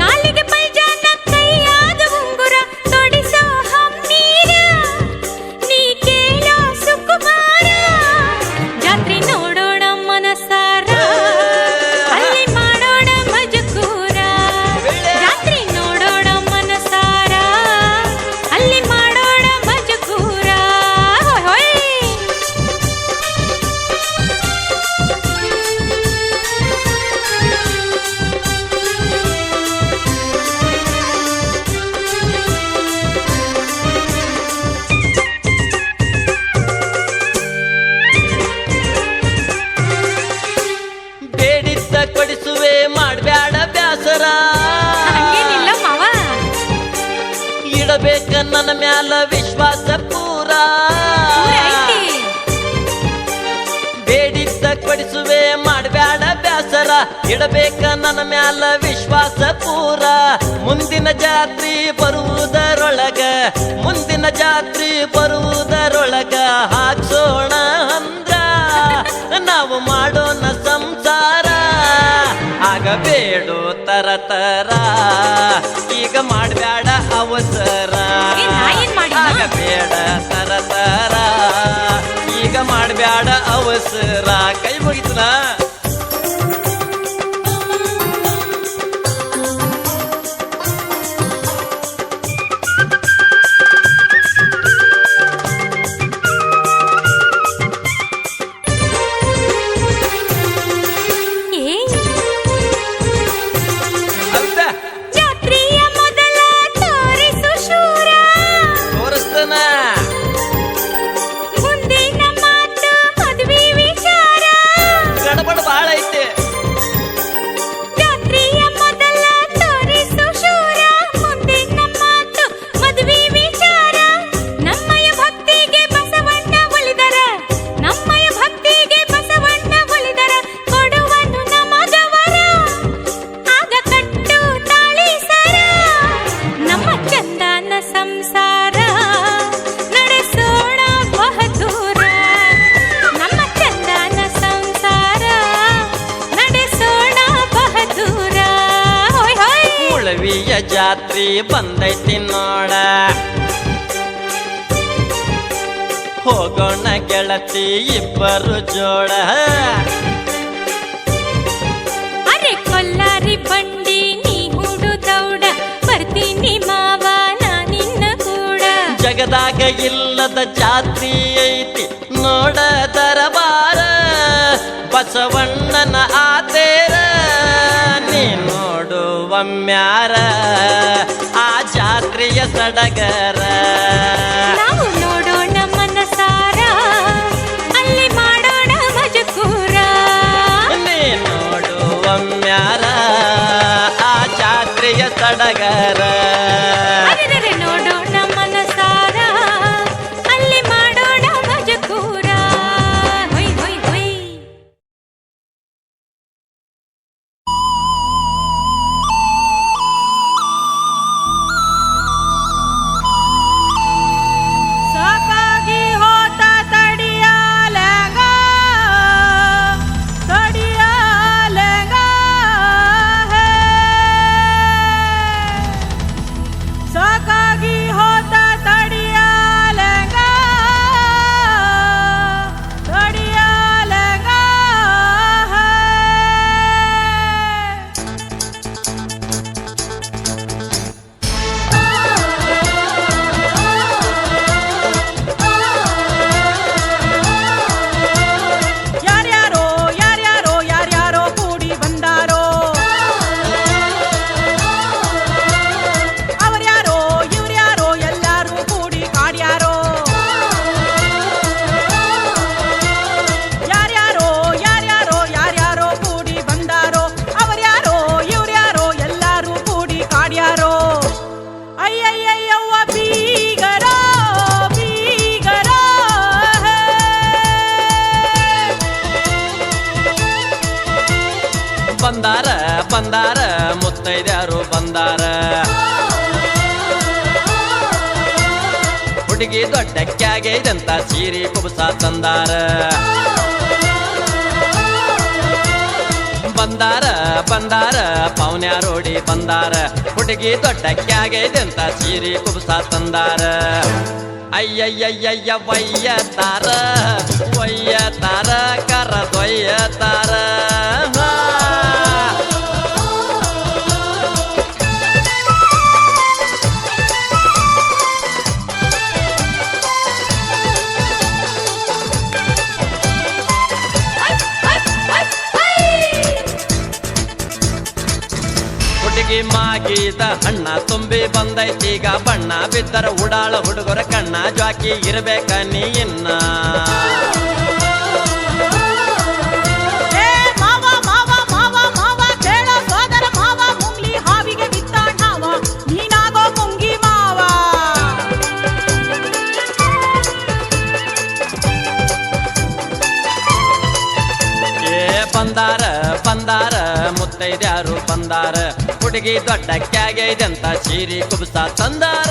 ಕಾಲಿಗೆ ಪೈಜಾನ ಕೈಯಾಗ ಉಂಗುರ ತೊಡಿಸೋ ಹಮ್ಮೀರ ನೀ ಕೇಳೋ ಸುಕುಮಾರ ಜಾತ್ರೆ ನೋಡೋಣ ಮನಸಾರ ಅಲ್ಲಿ ಮಾಡೋಣ ಮಜಕೂರ ಜಾತ್ರೆ ನೋಡೋಣ ಮನಸಾರ ಅಲ್ಲಿ ಮಾಡೋಣ ಮಜಕೂರ ಹೋಯ್ ಬೇಡಿದ್ದ ಕೊಡಿಸುವೆ ಮಾಡ್ಬ್ಯಾಡ ಬ್ಯಾಸರ ಹಂಗೇನಿಲ್ಲ ಮಾವ ಇಡಬೇಕ ನನ್ನ ಮ್ಯಾಲ ವಿಶ್ವಾಸ ಪೂರ ಪೂರ ಐತಿ ಬೇಡಿದ್ದ ಕೊಡಿಸುವೆ ಮಾಡ್ಬ್ಯಾಡ ಬ್ಯಾಸರ ಇಡಬೇಕ ನನ್ನ ಮ್ಯಾಲ ವಿಶ್ವಾಸ ಪೂರ ಮುಂದಿನ ಜಾತ್ರಿ ಬರುವುದರೊಳಗ ಮುಂದಿನ ಜಾತ್ರಿ ಬರುವುದರೊಳಗ ಹಾಕ್ಸೋಣ ಅಂದ್ರ ನಾವು ಮಾಡೋಣ ಸಂಸಾರ ಆಗ ಬೇಡು ತರತರ ಈಗ ಮಾಡ್ಬ್ಯಾಡ ಅವಸರ ಏ, ನಾ ಏನ್ ಮಾಡಿದ್ನ? ಆಗ ಬೇಡ ತರತರ ಈಗ ಮಾಡ್ಬ್ಯಾಡ ಅವಸರ ಕೈ ಮುಗಿತನ ಏ ಹೌದಾ ಜಾತ್ರೆಯ ಮೊದಲ ತೋರಿಸು ಶೂರ ತೋರಿಸ್ತಾನ ಉಳವಿಯ ಜಾತ್ರಿ ಬಂದೈತಿ ನೋಡ ಹೋಗೋಣ ಗೆಳತಿ ಇಬ್ಬರು ಜೋಡ ಅರೆ ಕೊಲ್ಲಾರಿ ಬಂಡಿ ನೀ ಹುಡುದೌಡ ಬರ್ತೀನಿ ಮಾವ ನಿನ್ನ ಕೂಡ ಜಗದಾಗ ಇಲ್ಲದ ಜಾತ್ರಿ ಐತಿ ನೋಡ ದರಬಾರ ಬಸವಣ್ಣನ ಆತೇರ ನೀ ನೋಡುವಮ್ಯಾರ ಆ ಜಾತ್ರೆಯ ಸಡಗರ ನಾವು ನೋಡೋಣ ಮನಸಾರ ಅಲ್ಲಿ ಮಾಡೋಣ ಮಜಕೂರ ನೀ ನೋಡುವಮ್ಯಾರ ಆ ಜಾತ್ರೆಯ ಸಡಗರ ಅರೆರೆ ನೋಡೋಣ ಮನಸಾರ ಅಲ್ಲಿ ಮಾಡೋಣ ಮಜಕೂರ ಹೊಯ್ ಹೊಯ್ ಹೊಯ್ ಸಾಕಾಗಿ ಹೋತ ತಡಿಯಾಲೆಂಗ ಹೇ ಸಾಕಾಗಿ ಹೋತ ತಡಿಯಾಲೆಂಗ ಹೇ ಯಾರ್ಯಾರೋ ಯಾರ್ಯಾರೋ ಯಾರ್ಯಾರೋ ಕೂಡಿ ಬಂದಾರೋ ಅವರ್ಯಾರೋ ಇವ್ರ್ಯಾರೋ ಎಲ್ಲಾರು ಕೂಡಿ ಕಾಡ್ಯಾರೋ ಯಾರ್ಯಾರೋ ಯಾರ್ಯಾರೋ ಯಾರ್ಯಾರೋ ಕೂಡಿ ಬಂದಾರೋ ಅವರ್ಯಾರೋ ಇವ್ರ್ಯಾರೋ ಎಲ್ಲಾರು ಕೂಡಿ ಕಾಡ್ಯಾರೋ ಅಯ್ಯಯ್ಯವ್ವ ಬೀಗರೋ ಬೀಗರೋ ಹೇ ಬಂದಾರ ಬಂದಾರ ಮುತ್ತೈದ್ಯಾರು ಬಂದಾರ ಹುಡುಗಿ ದೊಡ್ಡಕ್ಕಾಗೈದಂತ ಸೀರೆ ಕುಬಸ ತಂದಾರ ಬಂದಾರ ಬಂದಾರ ಪೌನ್ಯಾರೋಡಿ ಬಂದಾರ ಹುಡುಗಿ ದೊಡ್ಡಕ್ಕಾಗೈದಂತ ಸೀರೆ ಕುಬಸ ತಂದಾರ ಅಯ್ಯಯ್ಯಯ್ಯ ವಯ್ಯತಾರ ವಯ್ಯತಾರ ಕರದೊಯ್ಯತಾರ ಹುಡುಗಿ ಮಾಗಿದ ಹಣ್ಣ ತುಂಬಿ ಬಂದೈತೀಗ ಬಣ್ಣ ಬಿದ್ದರ ಉಡಾಳ ಹುಡುಗರ ಕಣ್ಣ ಜಾಕಿ ಇರ್ಬೇಕ ನೀ ಇನ್ನ ಏ ಮಾವ ಮಾವ ಮಾವ ಮಾವ ಕೇಳೋ ಸೋದರ ಮಾವ ಮುಂಗ್ಲಿ ಹಾವಿಗೆ ಬಿತ್ತಾಣವ ನೀನಾಗೋ ಮುಂಗಿ ಮಾವ ಏ ಬಂದಾರ ಬಂದಾರ ಮುತ್ತೈದ್ಯಾರು ಬಂದಾರ ಹುಡುಗಿ ದೊಡ್ಡಕ್ಕಾಗೈದಂತ ಸೀರೆ ಕುಬಸ ತಂದಾರ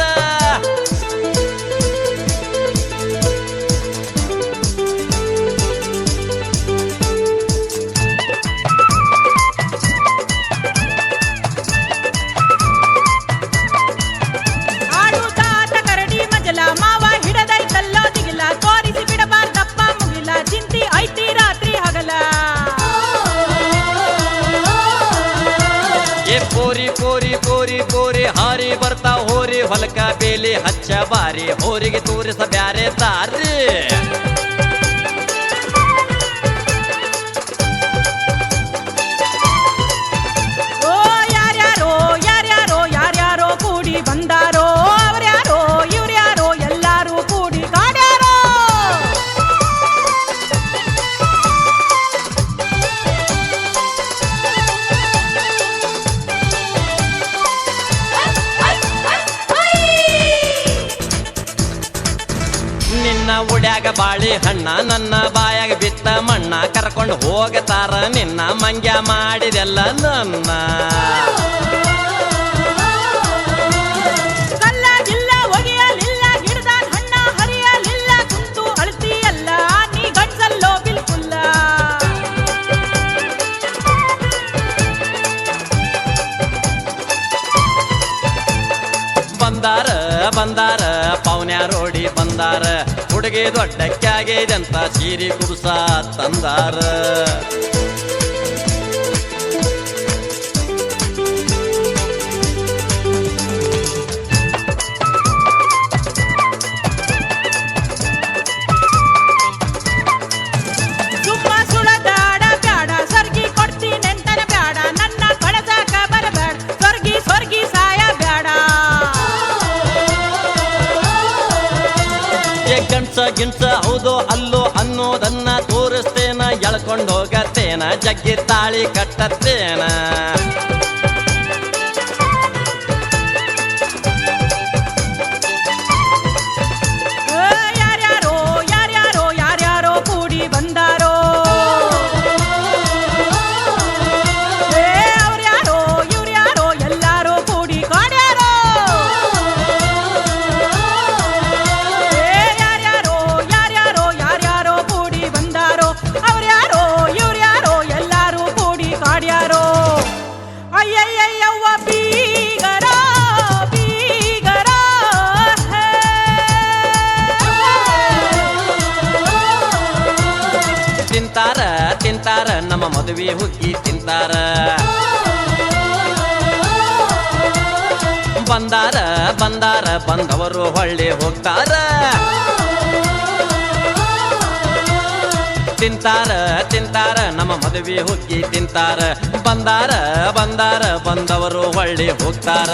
ಆಡುದಾಟ ಕರಡಿ ಮಜಲ ಮಾವ ಹಿಡದೈತಲ್ಲೋ ದಿಗಿಲ ತೋರಿಸಿ ಬಿಡಬಾರ್ದಪ್ಪ ಮುಗಿಲ ಚಿಂತಿ ಐತಿ ರಾತ್ರಿ ಹಗಲ ಏ ಪೋರಿ ಪೋರಿ ಪೋರಿ ಪೋರಿ ಹಾರಿ ಬರ್ತಾ ಹೋರಿ ಹೊಲಕ ಬೇಲಿ ಹಚ್ಚ ಬಾರಿ ಹೋರಿಗೆ ತೋರಿಸ ಬ್ಯಾರೆ ದಾರಿ ಓ ಯಾರ್ಯಾರೋ ಯಾರ್ಯಾರೋ ಯಾರ್ಯಾರೋ ಕೂಡಿ ಬಂದಾರೋ ಅವ್ರ್ಯಾರೋ ಇವ್ರ್ಯಾರೋ ಎಲ್ಲಾರು ಕೂಡಿ ಕಾಡ್ಯಾರೋ ನಿನ್ನ ಉಡ್ಯಾಗ ಬಾಳಿ ಹಣ್ಣ ನನ್ನ ಬಾಯಾಗ ಬಿತ್ತ ಮಣ್ಣ ಕರ್ಕೊಂಡು ಹೋಗತಾರ ನಿನ್ನ ಮಂಗ್ಯ ಮಾಡಿದೆಲ್ಲ ನನ್ನ ಕಲ್ಲಾಗಿಲ್ಲ ಒಗೆಯಲಿಲ್ಲ ಗಿಡದ ಹಣ್ಣ ಹರಿಯಲಿಲ್ಲ ಕುಂತು ಅಳ್ತಿಯಲ್ಲ ನೀ ಗಂಡ್ಸಲ್ಲೋ ಬಿಲ್ಕುಲ್ಲ ಬಂದಾರ ಬಂದಾರ ಪೌನ್ಯಾರೋಡಿ ಬಂದಾರ ಹುಡುಗಿ ದೊಡ್ಡಕ್ಕಾಗೇದಂತ ಸೀರಿ ಕುಬ್ಸ ತಂದಾರ ಸುಮ್ಮ ಸುಳದಾಡ ಬ್ಯಾಡ ಸರ್ಗಿ ಕೊಡ್ತೀನೆಂತನ ಬ್ಯಾಡ ನನ್ನ ಕಳಸಾಕ ಬರಬೇಡ ಸ್ವರ್ಗಿ ಸ್ವರ್ಗಿ ಸಾಯ ಬ್ಯಾಡ ಗಂಡ್ಸ ಗಿಣ್ಸ ಹೌದು ಅಲ್ಲೋ ಅನ್ನೋದನ್ನ ತೋರಿಸ್ತೇನ ಎಳ್ಕೊಂಡು ಹೋಗತ್ತೇನ ಜಗ್ಗಿ ತಾಳಿ ಕಟ್ಟತ್ತೇನ ಯಾರ್ಯಾರೋ ಯಾರ್ಯಾರೋ ಯಾರ್ಯಾರೋ ಕೂಡಿ ಬಂದಾರೋ ಅವ್ರ್ಯಾರೋ ಇವ್ರ್ಯಾರೋ ಎಲ್ಲಾರೋ ಕೂಡಿ ಕಾಡ್ಯಾರೋ ಯಾರ್ಯಾರೋ ಯಾರ್ಯಾರೋ ಯಾರ್ಯಾರೋ ಕೂಡಿ ಬಂದಾರೋ ಅವ್ರ್ಯಾರೋ ಇವ್ರ್ಯಾರೋ ಎಲ್ಲಾರು ಕೂಡಿ ಕಾಡ್ಯಾರೋ ಅಯ್ಯಯ್ಯವ್ವ ಬೀಗರ ಬೀಗರ ತಿಂತಾರ ತಿಂತಾರ ನಮ್ಮ ಮದುವೆ ಹುಗ್ಗಿ ತಿಂತಾರ ಬಂದಾರ ಬಂದಾರ ಬಂದವರು ಹೊಳ್ಳಿ ಹೋಗ್ತಾರ ತಿಂತಾರ ತಿಂತಾರ ನಮ್ಮ ಮದುವೆ ಹುಗ್ಗಿ ತಿಂತಾರ ಬಂದಾರ ಬಂದಾರ ಬಂದವರು ಹೊಳ್ಳಿ ಹೋಗ್ತಾರ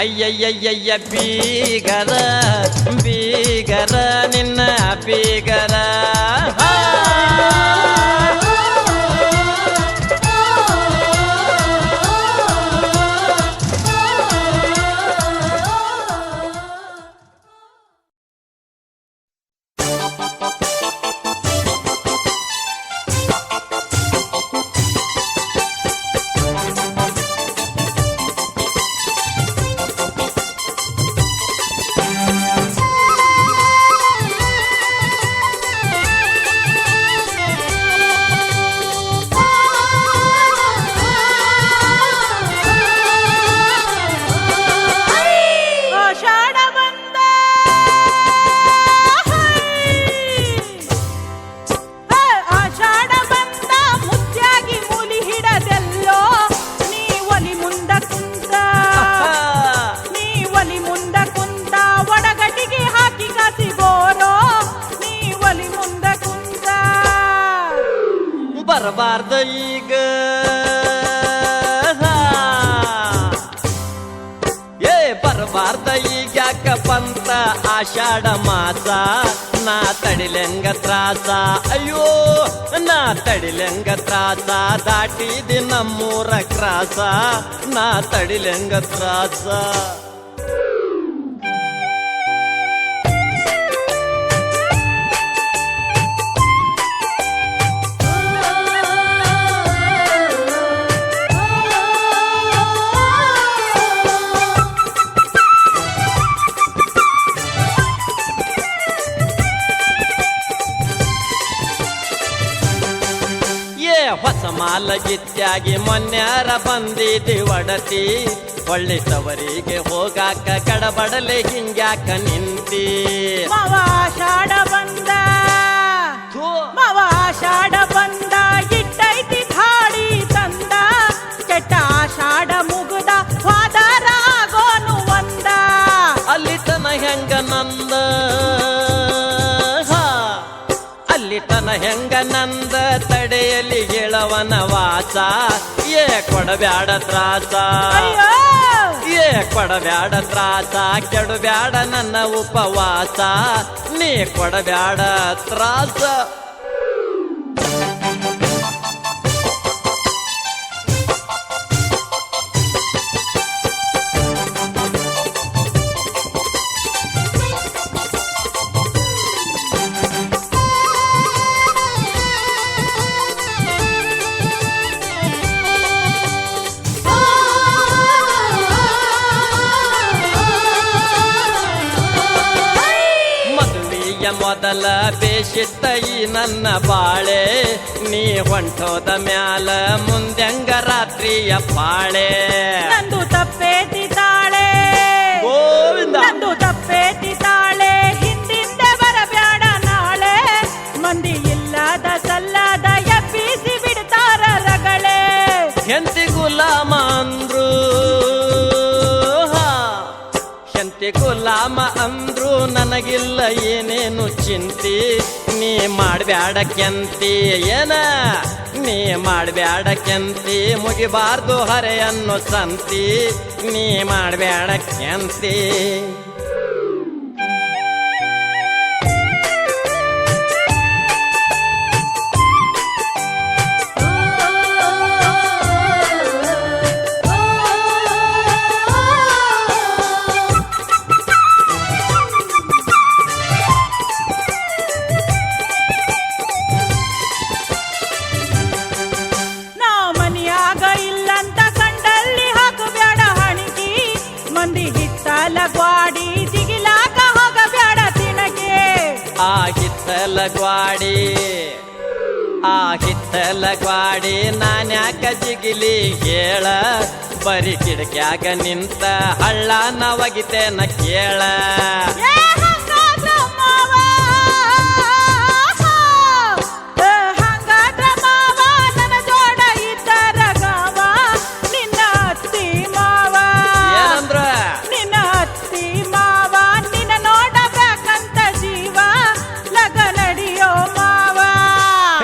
ಅಯ್ಯಯ್ಯಯ್ಯಯ್ಯ ಬೀಗರ ಬೀಗರ ನಿನ್ನ ಬೀಗರ ಆಷಾಢ ಬಂದ ಆಷಾಢ ಬಂದ ಮುತ್ಯಾಗಿ ಮೂಲಿ ಹಿಡದೆಲ್ಲೋ ನೀ ಒಲಿ ಮುಂದ ಕುಂತ ನೀ ಒಲಿ ಮುಂದ ಕುಂತ ಒಡಗಟ್ಟಿಗೆ ಹಾಕಿ ಕಾಸಿಗೋರೋ ನೀ ಒಲಿ ಮುಂದ ಕುಂತ ಬರಬಾರ್ದ ಈಗ ಬರಬಾರ್ದ ಈಗ ಯಾಕ ಬಂತ ಆಷಾಢ ಮಾಸ ನಾ ತಡಿಲೆಂಗ ತ್ರಾಸ ಅಯ್ಯೋ ನಾ ತಡಿಲೆಂಗ ತ್ರಾಸ ದಾಟಿದಿ ನಮ್ಮೂರ ಕ್ರಾಸ ನಾ ತಡಿಲೆಂಗ ತ್ರಾಸ ಹೊಸ ಮಾಲಗಿತ್ಯಾಗಿ ಮೊನ್ಯಾರ ಬಂದಿದ್ದಿ ಒಡತಿ ಒಳ್ಳೆ ತವರಿಗೆ ಹೋಗಾಕ ಕಡಬಡಲೆ ಹಿಂಗ್ಯಾಕ ನಿಂತಿ ಮಾವ ಆಷಾಢ ಬಂದ ಮಾವ ಆಷಾಢ ಬಂದ ಇಟ್ಟೈತಿ ಧಾಡಿ ತಂದ ಕೆಟ್ಟ ಆಷಾಢ ಮುಗ್ದ ವಾದಾರ ಆಗೋನು ಒಂದ ಅಲ್ಲಿ ತನ ಹೆಂಗ ನಂದ ಅಲ್ಲಿ ತನ ಹೆಂಗ ನಂದ ತಡೆಯಲಿ ಗೆಳವನ ವಾಸ ಏ ಕೊಡಬ್ಯಾಡ ತ್ರಾಸ ಏ ಕೊಡಬ್ಯಾಡ ತ್ರಾಸ ಕೆಡಬ್ಯಾಡ ನನ್ನ ಉಪವಾಸ ನೀ ಕೊಡಬ್ಯಾಡ ತ್ರಾಸ ಮೊದಲ ಬೇಷಿತ್ತ ಈ ನನ್ನ ಬಾಳೆ ನೀ ಹೊಂಟೋದ ಮ್ಯಾಲ ಮುಂದೆಂಗ ರಾತ್ರಿಯ ಪಾಳೆ ನಂದು ತಪ್ಪೇತಿ ತಾಳೆ ಓ ಗುಲಾಮ ಅಂದ್ರು ನನಗಿಲ್ಲ ಏನೇನು ಚಿಂತಿ ನೀ ಮಾಡ್ಬ್ಯಾಡ ಕೆಂತಿ ಏನ ನೀ ಮಾಡ್ಬ್ಯಾಡ ಕೆಂತಿ ಮುಗಿಬಾರ್ದು ಹರೆಯನ್ನು ಸಂತಿ ನೀ ಮಾಡ್ಬ್ಯಾಡ ಕೆಂತಿ ನಾ ಮನಿಯಾಗ ಇಲ್ಲಂತ ಕಂಡಲ್ಲಿ ಹಾಕಬ್ಯಾಡ ಹಣಿಗಿ ಮಂದಿ ಹಿತ್ತಲ ಗ್ವಾಡಿ ಜಿಗಿಲಾಕ ಹೋಗಬ್ಯಾಡ ತಿಣಗೆ ಆ ಹಿತ್ತಲ ಗ್ವಾಡಿ ನಾನ್ಯಾಕ ಜಿಗಿಲಿ ಹೇಳ ಬರೀ ಕಿಡಕ್ಯಾಗ ನಿಂತ ಹಳ್ಳ ನವಗಿತೇನ ಕೇಳ ಏ ಹಂಗಾದ್ರ ಮಾವ, ಹಂಗಾದ್ರ ಮಾವ ನನ್ನ ಜೋಡ ಇದ್ದರ ಗಾವ ನಿನ್ನ ಅತ್ತಿ ಮಾವ ಏನಂದ್ರ ನಿನ್ನ ಅತ್ತಿ ಮಾವ ನಿನ್ನ ನೋಡಬೇಕಂತ ಜೀವ ಲಗ ನಡಿಯೋ ಮಾವ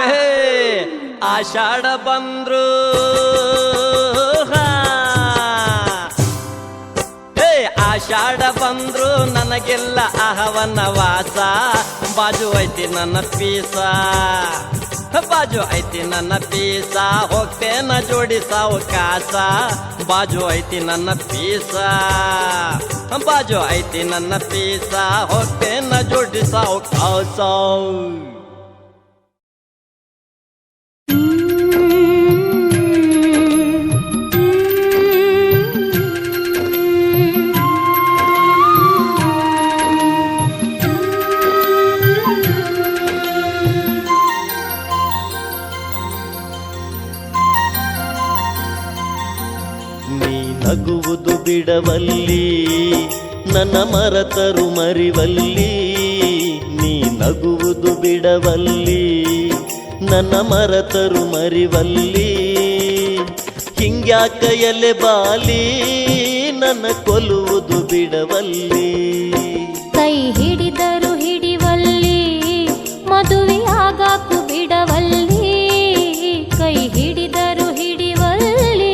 ಹೇ, ಆಷಾಢ ಬಂದ್ರು ಆಷಾಢ ಬಂದ್ರು ನನಗೆಲ್ಲ ಅಹವನ ವಾಸ ಬಾಜು ಐತಿ ನನ್ನ ಪೀಸ ಬಾಜು ಐತಿ ನನ್ನ ಪೀಸ ಹೋಗ್ತೇನ ಜೋಡಿ ಸಾವುಕಾಸ ಬಾಜು ಐತಿ ನನ್ನ ಪೀಸ ಬಾಜು ಐತಿ ನನ್ನ ಪೀಸ ಹೋಗ್ತೇನ ಜೋಡಿ ಸಾವುಕಾಸ ನಗುವುದು ಬಿಡವಲ್ಲಿ ನನ್ನ ಮರತರು ಮರಿವಲ್ಲಿ ನೀ ನಗುವುದು ಬಿಡವಲ್ಲಿ ನನ್ನ ಮರತರು ಮರಿವಲ್ಲಿ ಹಿಂಗ್ಯಾಕ ಎಲೆ ಬಾಲಿ ನನ್ನ ಕೊಲ್ಲುವುದು ಬಿಡವಲ್ಲಿ ಕೈ ಹಿಡಿದರು ಹಿಡಿವಲ್ಲಿ ಮದುವೆಯಾಗಾಕು ಬಿಡವಲ್ಲಿ ಕೈ ಹಿಡಿದರು ಹಿಡಿವಲ್ಲಿ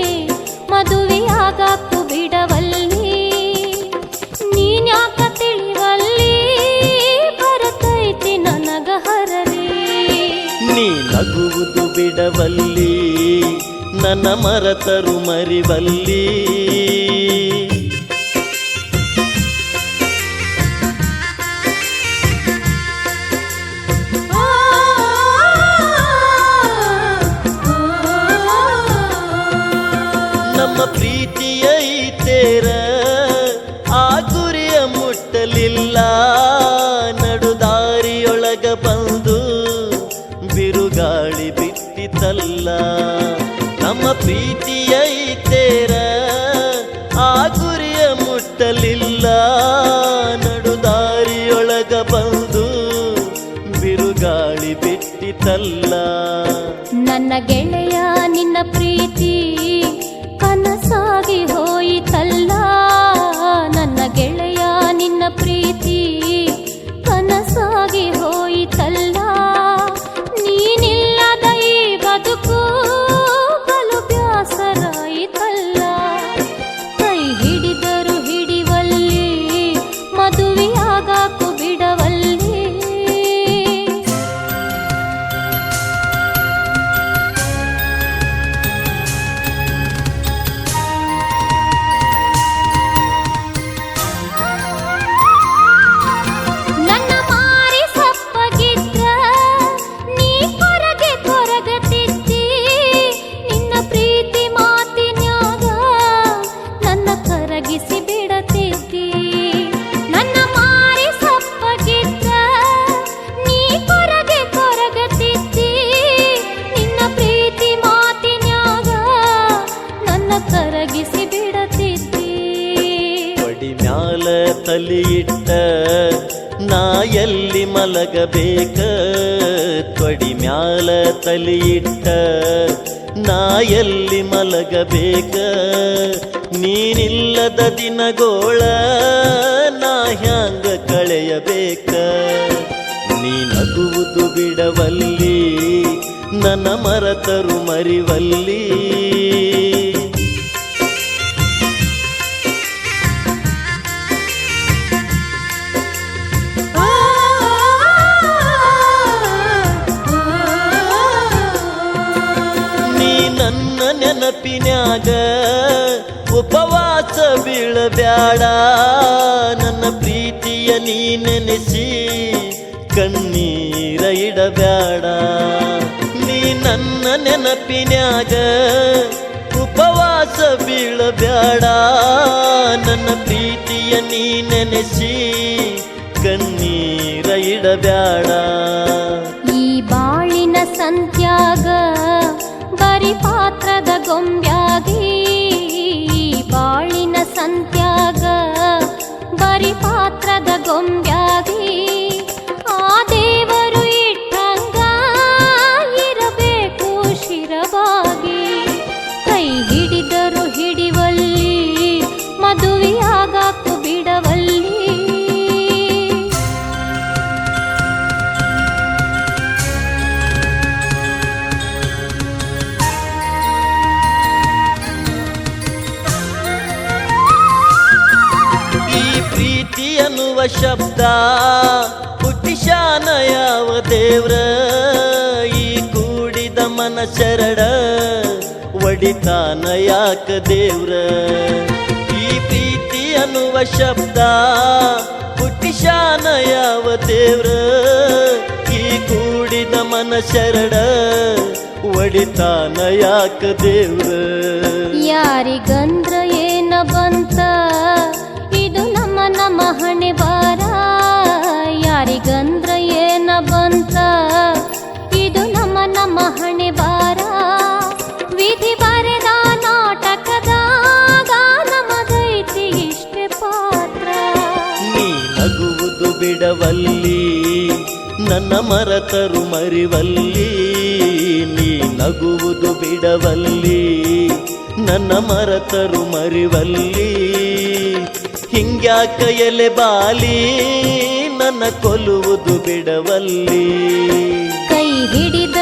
ಮದುವೆಯಾಗಾಕು ಬಿಡವಲ್ಲಿ ನೀನ್ಯಾಕ ತಿಳಿವಲ್ಲಿ ಬರತೈತಿ ನನಗ ಹರಲಿ ನೀ ನಗುವುದು ಬಿಡವಲ್ಲಿ ನನ್ನ ಮರತರು ಮರಿವಲ್ಲಿ ನಮ್ಮ ಪ್ರೀತಿಯ ಐತೇರ ಆ ಗುರಿಯ ಮುಟ್ಟಲಿಲ್ಲ ನಡುದಾರಿಯೊಳಗ ಬಂದು ಬಿರುಗಾಳಿ ಬಿಟ್ಟಿತಲ್ಲ ನಮ್ಮ ಪ್ರೀತಿಯ ಐತೇರ ಆ ಗುರಿಯ ಮುಟ್ಟಲಿಲ್ಲ ನಡುದಾರಿಯೊಳಗ ಬಂದು ಬಿರುಗಾಳಿ ಬಿಟ್ಟಿತಲ್ಲ ನನ್ನ ಗೆಳೆಯ ನಿನ್ನ ಪ್ರೀತಿ ಕನಸಾಗಿ ಹೋಯಿತಲ್ಲ ನನ್ನ ಗೆಳೆಯ ನಿನ್ನ ಪ್ರೀತಿ ಕನಸಾಗಿ ಹೋಯಿತಲ್ಲ ನೀನಿಲ್ಲದ ಈ ಬದುಕು ಬಲು ಬ್ಯಾಸರಾಯಿತಲ್ಲ ಕೈ ಹಿಡಿದರು ಹಿಡಿವಲ್ಲಿ ಮದುವೆಯಾಗಾಕು ಬಿಡವಲ್ಲಿ ನನ್ನ ಮಾರಿ ಸಪ್ಪಗಿದ್ರ ನೀ ಕೊರಗೆ ಕೊರಗತಿದ್ದಿ ನಿನ್ನ ಪ್ರೀತಿ ಮಾತಿನ್ಯಾಗ ನನ್ನ ಕರಗಿಸಿ ಬಿಡತಿದ್ದಿ ನನ್ನ ಮಾರಿ ಸಪ್ಪಗಿದ್ರ ನೀ ಕೊರಗೆ ಕೊರಗತಿದ್ದಿ ನಿನ್ನ ಪ್ರೀತಿ ಮಾತಿನ್ಯಾಗ ನನ್ನ ಕರಗಿಸಿ ಬಿಡತಿದ್ದಿ ಒಡಿ ಮ್ಯಾಲ ತಲಿಯಿಟ್ಟ ನಾ ಎಲ್ಲಿ ಮಲಗಬೇಕ ತೊಡಿ ಮ್ಯಾಲ ತಲಿಯಿಟ್ಟ ನಾ ಎಲ್ಲಿ ಮಲಗಬೇಕ ನೀನಿಲ್ಲದ ದಿನಗೋಳ ನಾ ಹ್ಯಾಂಗ ಕಳೆಯಬೇಕ ನೀ ನಗುವುದು ಬಿಡವಲ್ಲಿ ನನ್ನ ಮರತರು ಮರಿವಲ್ಲಿ ನೀ ನನ್ನ ನೆನಪಿನ್ಯಾಗ ಉಪವಾಸ ಬೀಳಬ್ಯಾಡ ನನ್ನ ಪ್ರೀತಿಯ ನೀ ನೆನೆಸಿ ಕಣ್ಣೀರ ಇಡಬ್ಯಾಡ ನೀ ನನ್ನ ನೆನಪಿನ್ಯಾಗ ಉಪವಾಸ ಬೀಳಬ್ಯಾಡ ನನ್ನ ಪ್ರೀತಿಯ ನೀ ನೆನೆಸಿ ಕಣ್ಣೀರ ಇಡಬ್ಯಾಡ ಈ ಬಾಳಿನ ಸಂತ್ಯಾಗ ಬರಿ ಪಾತ್ರದ ಗೊಂಬ್ಯಾಗಿ ಬಾಳಿನ ಸಂತ್ಯಾಗ ಬರಿ ಪಾತ್ರದ ಗೊಂಬ್ಯಾಗಿ ಆ ದೇವರು ಇಟ್ಟಂಗ ಇರಬೇಕು ಶಿರವಾಗಿ ಕೈ ಹಿಡಿದರು ಹಿಡಿವಲ್ಲಿ ಮದುವೆಯಾಗಾಕು ಬಿಡವಲ್ಲಿ ಪ್ರೀತಿ ಅನ್ನುವ ಶಬ್ದ ಹುಟ್ಟಿಶಾನ ಯಾವ ದೇವ್ರ ಈ ಕೂಡಿದ ಮನಶರಡ ಒಡಿತಾನ ಯಾಕ ದೇವ್ರ ಈ ಪ್ರೀತಿ ಅನ್ನುವ ಶಬ್ದ ಹುಟ್ಟಿಶಾನ ಯಾವ ದೇವ್ರ ಈ ಕೂಡಿದ ಮನಶರಡ ಒಡಿತಾನ ಯಾಕ ದೇವ್ರ ಯಾರಿಗಂದ್ರ ಏನ ಬಂತ ಇದು ನಮ್ಮ ಹಣೆ ಬಾರ ಯಾರಿಗಂದ್ರ ಏನ ಬಂತ ಇದು ನಮ್ಮ ಹಣೆ ಬಾರ ವಿಧಿ ಬರೆದ ನಾಟಕದಾಗ ನಮದೈತಿ ಇಷ್ಟೇ ಪಾತ್ರ ನೀ ನಗುವುದು ಬಿಡವಲ್ಲಿ ನನ್ನ ಮರತರು ಮರಿವಲ್ಲಿ ನೀ ನಗುವುದು ಬಿಡವಲ್ಲಿ ನನ್ನ ಮರತರು ಮರಿವಲ್ಲಿ ಹಿಂಗ್ಯಾಕ ಎಲೆ ಬಾಲಿ ನನ್ನ ಕೊಲ್ಲುವುದು ಬಿಡವಲ್ಲಿ ಕೈ ಹಿಡಿದ